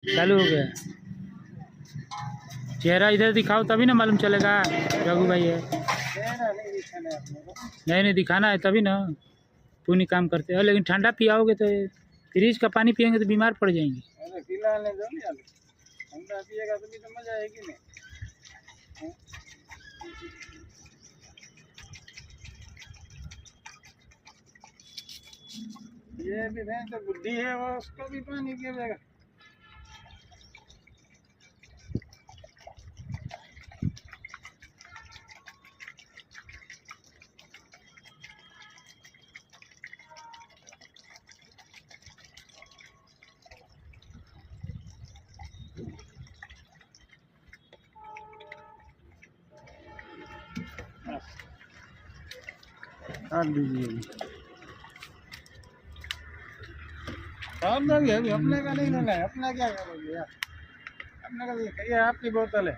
चालू हो गया। चेहरा इधर दिखाओ तभी ना मालूम चलेगा रघु भाई है। नहीं नहीं दिखाना है तभी ना पुण्य काम करते हो। लेकिन ठंडा पियाओगे तो फ्रिज का पानी पियेंगे तो बीमार पड़ जाएंगे। ठंडा पिएगा तो भी तो मजा आएगी नहीं। ये भी भैंस तो बुद्धि है, वो उसको भी पानी पिएगा। काट दीजिए। अपने का नहीं लेना है, अपना क्या करोगे यार, अपने का ये आपकी बोतल है।